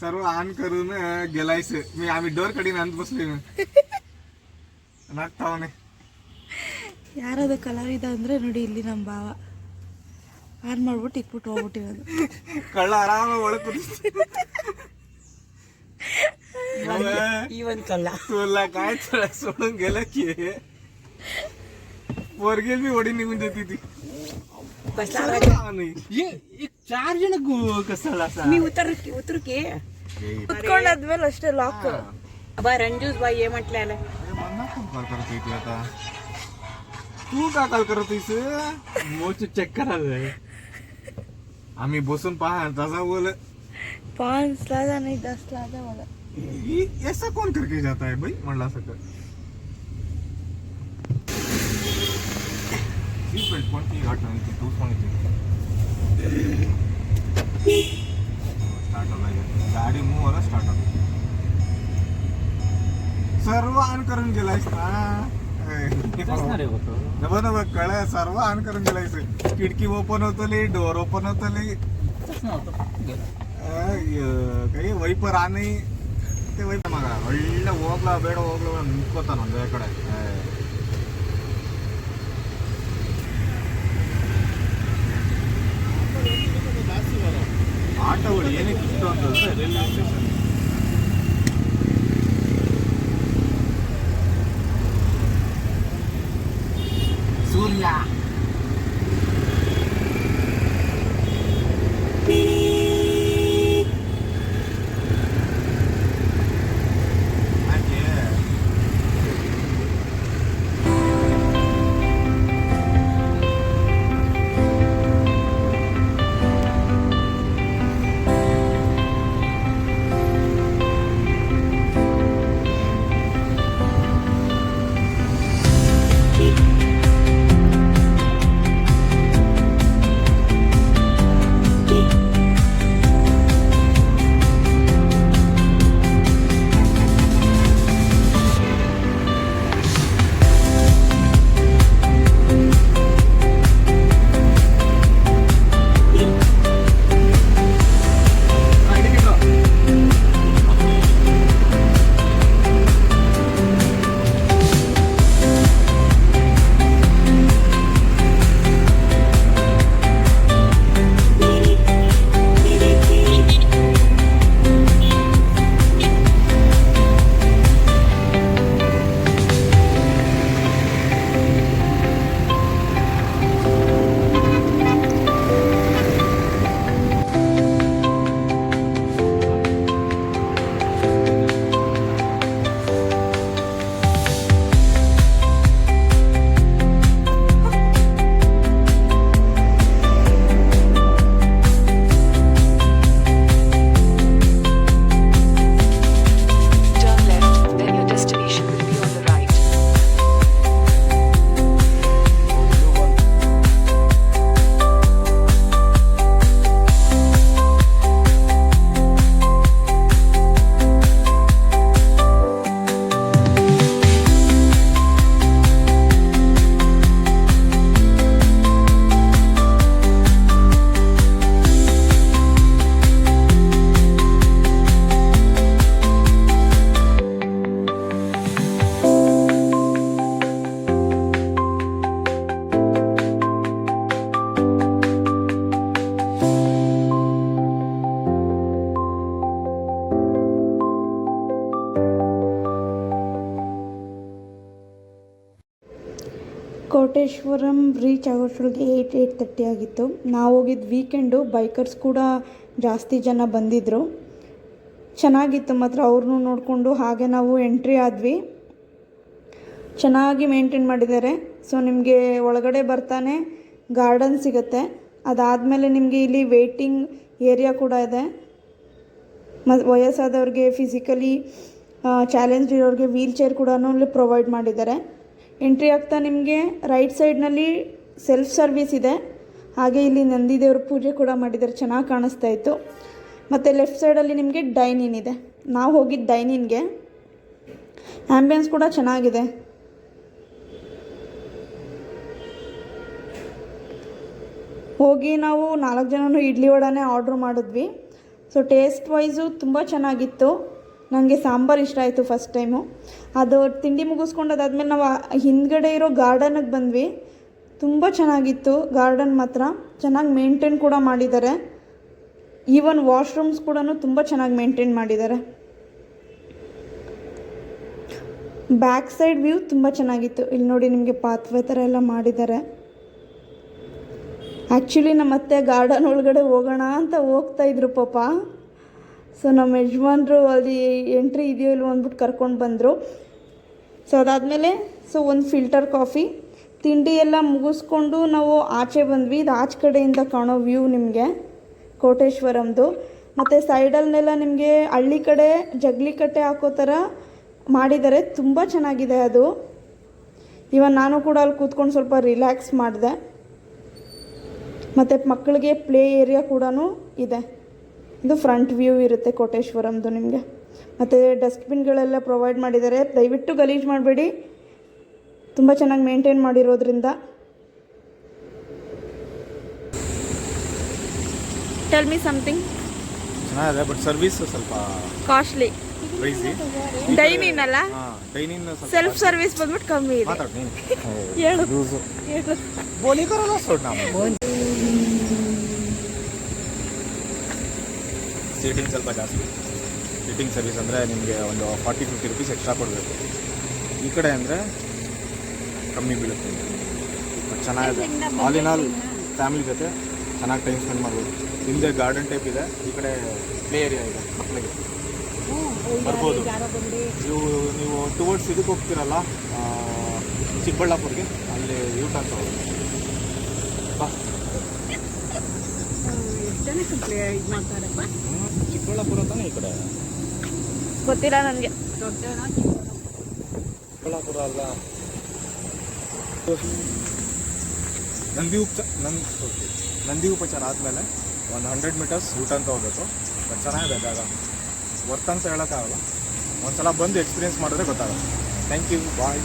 सर्व on करून गेलायचं मी आम्ही door कडे अंत बसले ನಾಗ್ತಾವನೆ ಯಾರದ ಕಲರ್ ಇದೆ ಅಂದ್ರೆ ನೋಡಿ ಇಲ್ಲಿ ನಮ್ಮ ಭಾವ ಆನ್ ಮಾಡ್ಬಿಟ್ಟು ಇಕ್ಬಿಟ್ಟು ಹೋಗ್ಬಿಟ್ಟಿರೋದು ಕಳ್ಳ ಆರಾಮ ಒಳಗೆ इवन कल्ला तुला काय सोडून गेलं की पोरगे मी वडी निघून देते ती एक 4 जण कसाला मी उतरू की ಕುತ್ಕೊಂಡಾದ್ಮೇಲೆ ಅಷ್ಟೇ ಲಾಕ್ बा ರಂಜೂಸ್ बाई ये म्हटलेलं कॉल करत होती आता तू का कॉल करत होतीस मोच चेक करायला आम्ही बसून पहा तसा बोल 5 लादा नहीं 10 लादा वाला ऐसा कौन करके जाता है भाई म्हणला सगळं सीट बेल्ट कोणती गाठ नाही तू सांगितली स्टार्ट होला गाडी मूव होला स्टार्ट होला सर्व ऑन करून गेलायस ना कळ सर्व ऑन करून गेलायस खिडकी ओपन होतली डोर ओपन होतली काही ವೈಪರ್ ಆನೆ ವೈಪರ್ ಮಗ ಒಳ್ಳೆ ಹೋಗ್ಲಾ ಬೇಡ ಹೋಗ್ಲಾ ನಿಂತ್ಕೋತಾನ ಒಂದೇ ಕಡೆ ಆಟೋಗಳು ಏನಕ್ಕೆ ಇಷ್ಟು ಅಂತಂದ್ರೆ ರೈಲ್ವೆ ಸ್ಟೇಷನ್ ಸೂರ್ಯ ಕೋಟೇಶ್ವರಂ ರೀಚ್ ಆಗೋಷ್ಟೊಳಗೆ 8:30 ಆಗಿತ್ತು. ನಾವು ಹೋಗಿದ್ದು ವೀಕೆಂಡು. ಬೈಕರ್ಸ್ ಕೂಡ ಜಾಸ್ತಿ ಜನ ಬಂದಿದ್ದರು. ಚೆನ್ನಾಗಿತ್ತು ಮಾತ್ರ. ಅವ್ರನ್ನೂ ನೋಡಿಕೊಂಡು ಹಾಗೆ ನಾವು ಎಂಟ್ರಿ ಆದ್ವಿ. ಚೆನ್ನಾಗಿ ಮೇಂಟೈನ್ ಮಾಡಿದ್ದಾರೆ. ಸೊ ನಿಮಗೆ ಒಳಗಡೆ ಬರ್ತಾನೆ ಗಾರ್ಡನ್ ಸಿಗುತ್ತೆ. ಅದಾದಮೇಲೆ ನಿಮಗೆ ಇಲ್ಲಿ ವೇಟಿಂಗ್ ಏರಿಯಾ ಕೂಡ ಇದೆ. ಮತ್ತು ವಯಸ್ಸಾದವ್ರಿಗೆ, ಫಿಸಿಕಲಿ ಚಾಲೆಂಜ್ ಇರೋರಿಗೆ ವೀಲ್ ಚೇರ್ ಕೂಡ ಇಲ್ಲಿ ಪ್ರೊವೈಡ್ ಮಾಡಿದ್ದಾರೆ. ಎಂಟ್ರಿ ಆಗ್ತಾ ನಿಮಗೆ ರೈಟ್ ಸೈಡ್ನಲ್ಲಿ ಸೆಲ್ಫ್ ಸರ್ವಿಸ್ ಇದೆ. ಹಾಗೆ ಇಲ್ಲಿ ನಂದಿದೇವ್ರ ಪೂಜೆ ಕೂಡ ಮಾಡಿದ್ದಾರೆ, ಚೆನ್ನಾಗಿ ಕಾಣಿಸ್ತಾ ಇತ್ತು. ಮತ್ತು ಲೆಫ್ಟ್ ಸೈಡಲ್ಲಿ ನಿಮಗೆ ಡೈನಿನ್ ಇದೆ. ನಾವು ಹೋಗಿದ್ದು ಡೈನಿನ್ಗೆ. ಆ್ಯಂಬಿಯನ್ಸ್ ಕೂಡ ಚೆನ್ನಾಗಿದೆ. ಹೋಗಿ ನಾವು 4 ಜನನೂ ಇಡ್ಲಿ ವಡಾನೇ ಆರ್ಡ್ರ್ ಮಾಡಿದ್ವಿ. ಸೊ ಟೇಸ್ಟ್ ವೈಸು ತುಂಬ ಚೆನ್ನಾಗಿತ್ತು. ನನಗೆ ಸಾಂಬಾರು ಇಷ್ಟ ಆಯಿತು ಫಸ್ಟ್ ಟೈಮು. ಅದು ತಿಂಡಿ ಮುಗಿಸ್ಕೊಂಡು ಅದಾದಮೇಲೆ ನಾವು ಹಿಂದ್ಗಡೆ ಇರೋ ಗಾರ್ಡನಿಗೆ ಬಂದ್ವಿ. ತುಂಬ ಚೆನ್ನಾಗಿತ್ತು ಗಾರ್ಡನ್ ಮಾತ್ರ. ಚೆನ್ನಾಗಿ ಮೇಂಟೈನ್ ಕೂಡ ಮಾಡಿದ್ದಾರೆ. ಈವನ್ ವಾಶ್ರೂಮ್ಸ್ ಕೂಡ ತುಂಬ ಚೆನ್ನಾಗಿ ಮೇಂಟೈನ್ ಮಾಡಿದ್ದಾರೆ. ಬ್ಯಾಕ್ ಸೈಡ್ ವ್ಯೂ ತುಂಬ ಚೆನ್ನಾಗಿತ್ತು. ಇಲ್ಲಿ ನೋಡಿ ನಿಮಗೆ ಪಾತ್ವೇ ಥರ ಎಲ್ಲ ಮಾಡಿದ್ದಾರೆ. ಆ್ಯಕ್ಚುಲಿ ನಮ್ಮ ಅತ್ತೆ ಗಾರ್ಡನ್ ಒಳಗಡೆ ಹೋಗೋಣ ಅಂತ ಹೋಗ್ತಾಯಿದ್ರು ಪಾಪ. ಸೊ ನಮ್ಮ ಯಜಮಾನ್ರು ಅಲ್ಲಿ ಎಂಟ್ರಿ ಇದೆಯೋ ಇಲ್ವೋ ಅಂದ್ಬಿಟ್ಟು ಕರ್ಕೊಂಡು ಬಂದರು. ಸೊ ಅದಾದಮೇಲೆ ಒಂದು ಫಿಲ್ಟರ್ ಕಾಫಿ ತಿಂಡಿ ಎಲ್ಲ ಮುಗಿಸ್ಕೊಂಡು ನಾವು ಆಚೆ ಬಂದ್ವಿ. ಇದು ಆಚೆ ಕಡೆಯಿಂದ ಕಾಣೋ ವ್ಯೂ ನಿಮಗೆ ಕೋಟೇಶ್ವರಂದು. ಮತ್ತು ಸೈಡಲ್ನೆಲ್ಲ ನಿಮಗೆ ಹಳ್ಳಿ ಕಡೆ ಜಗ್ಲಿ ಕಟ್ಟೆ ಹಾಕೋ ಥರ ಮಾಡಿದ್ದಾರೆ. ತುಂಬ ಚೆನ್ನಾಗಿದೆ ಅದು. ಇವನ್ ನಾನು ಕೂಡ ಅಲ್ಲಿ ಕೂತ್ಕೊಂಡು ಸ್ವಲ್ಪ ರಿಲ್ಯಾಕ್ಸ್ ಮಾಡಿದೆ. ಮತ್ತು ಮಕ್ಕಳಿಗೆ ಪ್ಲೇ ಏರಿಯಾ ಕೂಡ ಇದೆ. ಇದು ಫ್ರಂಟ್ ವ್ಯೂ ಇರುತ್ತೆ ಕೋಟೇಶ್ವರಂದು ನಿಮಗೆ. ಮತ್ತು ಡಸ್ಟ್ಬಿನ್ಗಳೆಲ್ಲ ಪ್ರೊವೈಡ್ ಮಾಡಿದ್ದಾರೆ. ದಯವಿಟ್ಟು ಗಲೀಜು ಮಾಡಬೇಡಿ, ತುಂಬ ಚೆನ್ನಾಗಿ ಮೇಂಟೈನ್ ಮಾಡಿರೋದ್ರಿಂದ. Tell me something. ಚೆನ್ನಾಗಿದೆ, ಬಟ್ ಸರ್ವಿಸ್ ಸ್ವಲ್ಪ ಕಾಸ್ಟ್ಲಿ. ಪ್ರೈಸಿ. ಡೈನಿನ್ ಅಲ್ಲ, ಡೈನಿನ್ ಸೆಲ್ಫ್ ಸರ್ವಿಸ್ ಬಂದ್ಬಿಟ್ಟು ಕಮ್ಮಿ ಇದೆ. ಹೇಳು. ಬೋಲಿ ಕರೋಲ್ಲ ಸೋಡ್ ನಾವು. ಸೀಟಿಂಗ್ ಸ್ವಲ್ಪ ಜಾಸ್ತಿ. ಸೀಟಿಂಗ್ ಸರ್ವಿಸ್ ಅಂದರೆ ನಿಮಗೆ ಒಂದು 40-50 ರುಪೀಸ್ ಎಕ್ಸ್ಟ್ರಾ ಕೊಡಬೇಕು. ಈ ಕಡೆ ಅಂದರೆ ಕಮ್ಮಿ ಬೀಳುತ್ತೆ. ಬಟ್ ಚೆನ್ನಾಗಿದೆ. ಆಲ್ ಇನ್ ಆಲ್ ಫ್ಯಾಮಿಲಿ ಜೊತೆ ಚೆನ್ನಾಗಿ ಟೈಮ್ ಸ್ಪೆಂಡ್ ಮಾಡ್ಬೋದು. ಹಿಂದೆ ಗಾರ್ಡನ್ ಟೈಪ್ ಇದೆ, ಈ ಕಡೆ ಪ್ಲೇ ಏರಿಯಾ ಇದೆ ಮಕ್ಕಳಿಗೆ. ಬರ್ಬೋದು. ನೀವು ಟುವರ್ಡ್ಸ್ ಇದಕ್ಕೆ ಹೋಗ್ತೀರಲ್ಲ ಚಿಕ್ಕಬಳ್ಳಾಪುರ್ಗೆ, ಅಲ್ಲಿ ಯೂಟ್ ಅಂತ ಹೋಗಿ ಚಿಕ್ಕಬಳ್ಳಾಪುರ ತಾನೇ ಈ ಕಡೆ. ಗೊತ್ತಿಲ್ಲ ನನಗೆ. ಚಿಕ್ಕಬಳ್ಳಾಪುರ ಅಲ್ಲ, ನಂದಿ ಉಪಚಾರ ಆದಮೇಲೆ ಒಂದು 100 ಮೀಟರ್ಸ್ ಊಟ ಅಂತ ಹೋಗ್ಬೇಕು. ಬಟ್ ಚೆನ್ನಾಗಿದೆ ಜಾಗ, ವರ್ತ್ ಅಂತ ಹೇಳೋಕ್ಕಾಗಲ್ಲ. ಒಂದು ಸಲ ಬಂದು ಎಕ್ಸ್ಪೀರಿಯೆನ್ಸ್ ಮಾಡಿದ್ರೆ ಗೊತ್ತಾಗುತ್ತೆ. Thank you, bye.